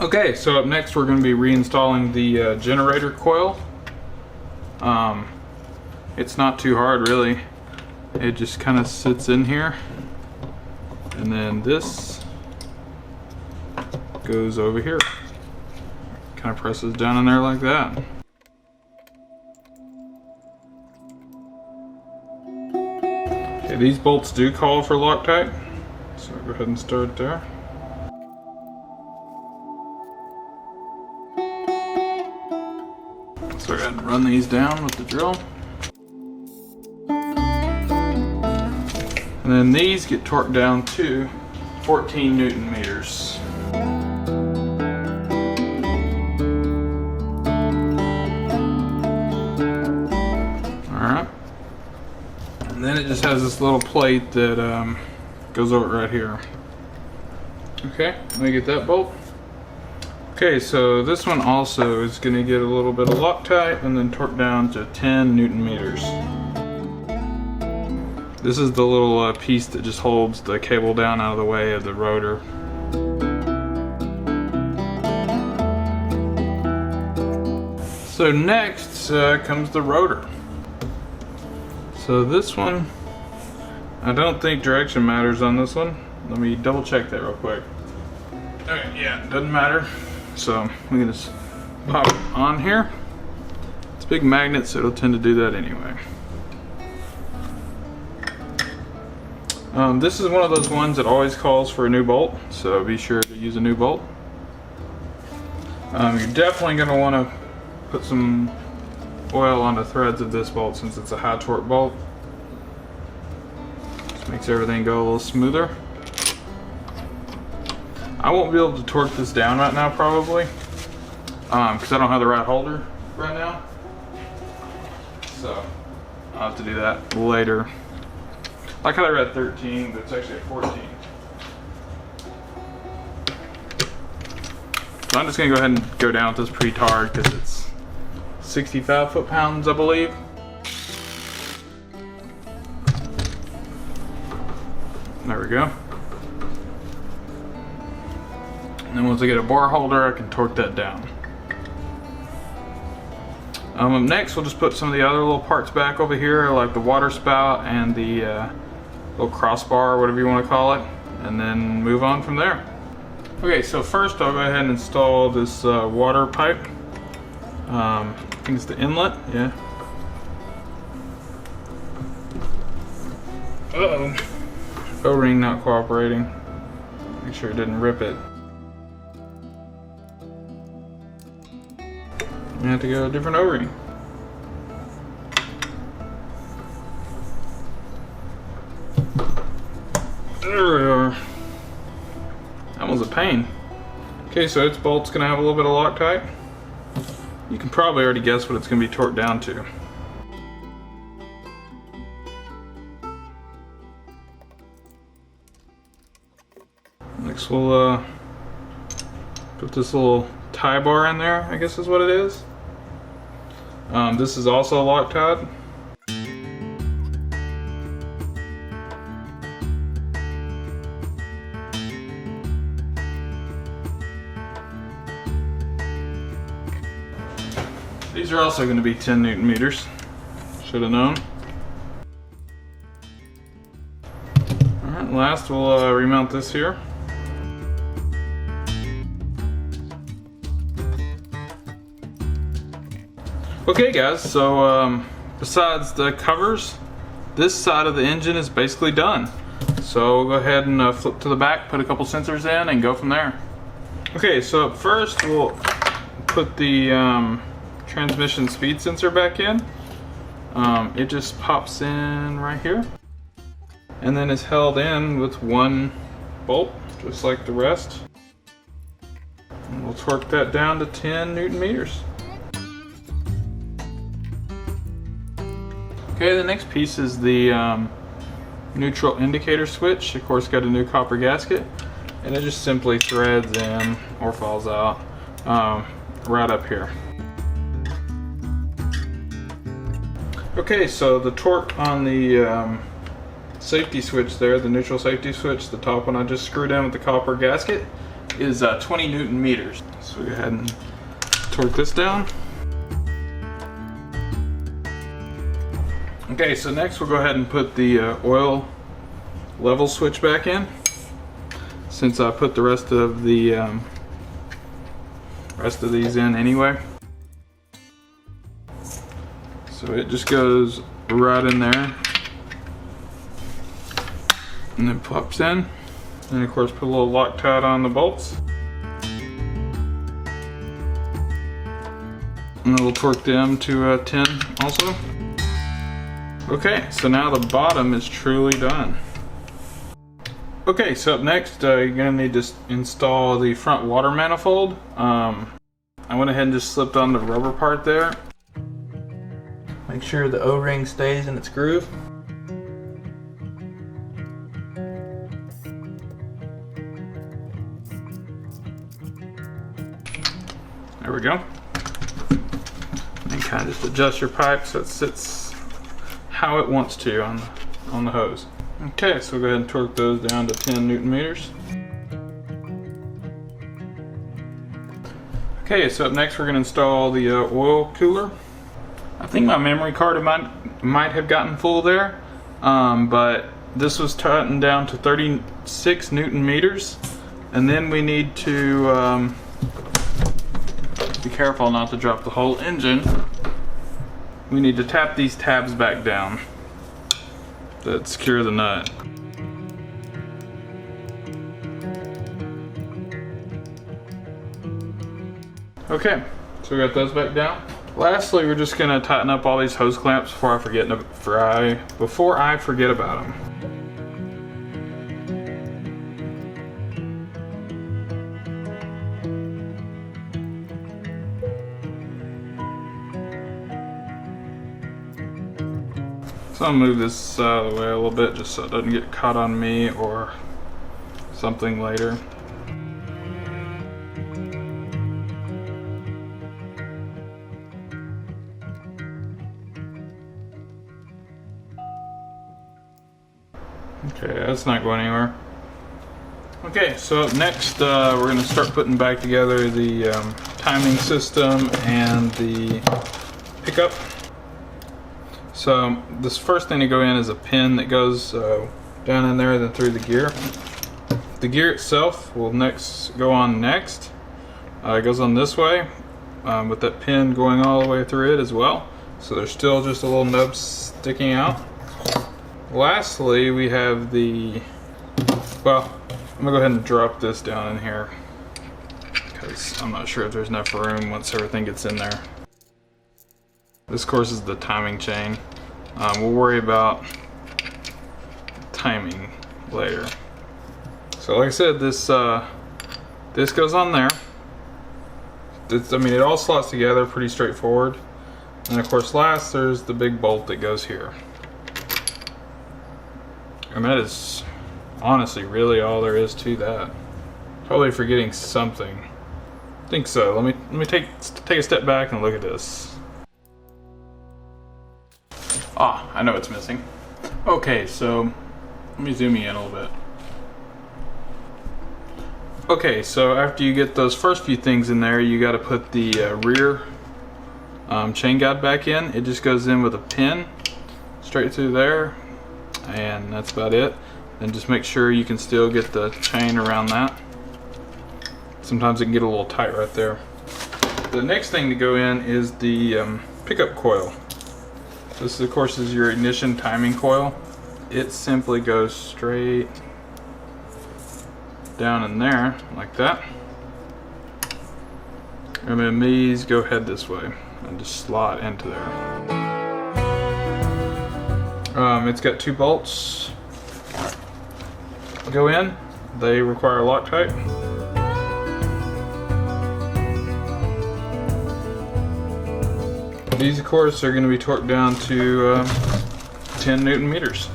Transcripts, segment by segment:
Okay, so up next we're going to be reinstalling the generator coil. It's not too hard really. It just kind of sits in here, and then this goes over here. Kind of presses down in there like that. Okay, these bolts do call for Loctite, so go ahead and start there. So go ahead and run these down with the drill. And then these get torqued down to 14 Newton meters. Alright. And then it just has this little plate that goes over right here. Okay, let me get that bolt. Okay, so this one also is going to get a little bit of Loctite and then torque down to 10 Newton meters. This is the little piece that just holds the cable down out of the way of the rotor. So next comes the rotor. So this one, I don't think direction matters on this one. Let me double check that real quick. Okay, yeah, it doesn't matter. So we can just pop it on here. It's a big magnet, so it'll tend to do that anyway. This is one of those ones that always calls for a new bolt, so be sure to use a new bolt. You're definitely going to want to put some oil on the threads of this bolt since it's a high torque bolt. Just makes everything go a little smoother. I won't be able to torque this down right now probably, because I don't have the right holder right now. So I'll have to do that later. Like how they're at 13, but it's actually at 14. So I'm just gonna go ahead and go down with this pre-tard because it's 65 foot-pounds, I believe. There we go. And then once I get a bar holder, I can torque that down. Next, we'll just put some of the other little parts back over here, like the water spout and the little crossbar, whatever you want to call it, and then move on from there. Okay, so first I'll go ahead and install this water pipe. I think it's the inlet, yeah. Uh-oh. O-ring not cooperating. Make sure it didn't rip it. You have to go a different O-ring. There we are. That was a pain. Okay, so its bolt's gonna have a little bit of Loctite. You can probably already guess what it's gonna be torqued down to. Next we'll put this little tie bar in there, I guess is what it is. This is also a Loctite. These are also going to be 10 Newton meters. Should have known. Alright, last we'll remount this here. Okay guys, so besides the covers, this side of the engine is basically done. So we'll go ahead and flip to the back, put a couple sensors in, and go from there. Okay, so up first we'll put the transmission speed sensor back in. It just pops in right here, and then is held in with one bolt, just like the rest. And we'll torque that down to 10 Newton meters. Okay, the next piece is the neutral indicator switch. Of course, got a new copper gasket, and it just simply threads in or falls out right up here. Okay, so the torque on the safety switch there, the neutral safety switch, the top one I just screwed in with the copper gasket, is 20 Newton meters. So go ahead and torque this down. Okay, so next we'll go ahead and put the oil level switch back in, since I put the rest of these in anyway. So it just goes right in there and then pops in, and of course put a little Loctite on the bolts, and then we'll torque them to 10 also. Okay, so now the bottom is truly done. Okay, so up next you're gonna need to install the front water manifold. I went ahead and just slipped on the rubber part there. Make sure the O-ring stays in its groove. There we go. And kind of just adjust your pipe so it sits how it wants to on the hose. Okay, so we'll go ahead and torque those down to 10 Newton meters. Okay, so up next we're going to install the oil cooler. I think my memory card might have gotten full there, but this was tightened down to 36 Newton meters, and then we need to be careful not to drop the whole engine. We need to tap these tabs back down that secure the nut. Okay, so we got those back down. Lastly, we're just gonna tighten up all these hose clamps before I forget about them. So I'm gonna move this out of the way a little bit just so it doesn't get caught on me or something later. Okay, that's not going anywhere. Okay, so up next we're going to start putting back together the timing system and the pickup. So this first thing to go in is a pin that goes down in there, then through the gear. The gear itself will go on next. It goes on this way with that pin going all the way through it as well. So there's still just a little nub sticking out. Lastly, we have well, I'm gonna go ahead and drop this down in here because I'm not sure if there's enough room once everything gets in there. This, of course, is the timing chain. We'll worry about timing later. So like I said, this goes on there. It all slots together pretty straightforward. And of course, last there's the big bolt that goes here. And that is honestly really all there is to that. Probably forgetting something. I think so. Let me take a step back and look at this. Ah, I know what's missing. Okay, so let me zoom you in a little bit. Okay, so after you get those first few things in there, you got to put the rear chain guide back in. It just goes in with a pin straight through there, and that's about it. And just make sure you can still get the chain around that. Sometimes it can get a little tight right there. The next thing to go in is the pickup coil. This, of course, is your ignition timing coil. It simply goes straight down in there like that. And then these go head this way and just slot into there. It's got 2 bolts go in. They require Loctite. These, of course, are going to be torqued down to 10 Newton meters.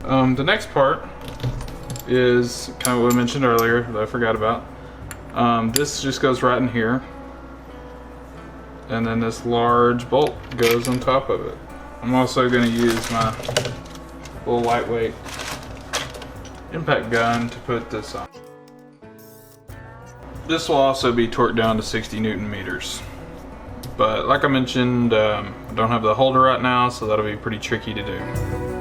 The next part is kind of what I mentioned earlier that I forgot about. This just goes right in here, and then this large bolt goes on top of it. I'm also going to use my little lightweight impact gun to put this on. This will also be torqued down to 60 Newton meters. But like I mentioned, I don't have the holder right now, so that'll be pretty tricky to do.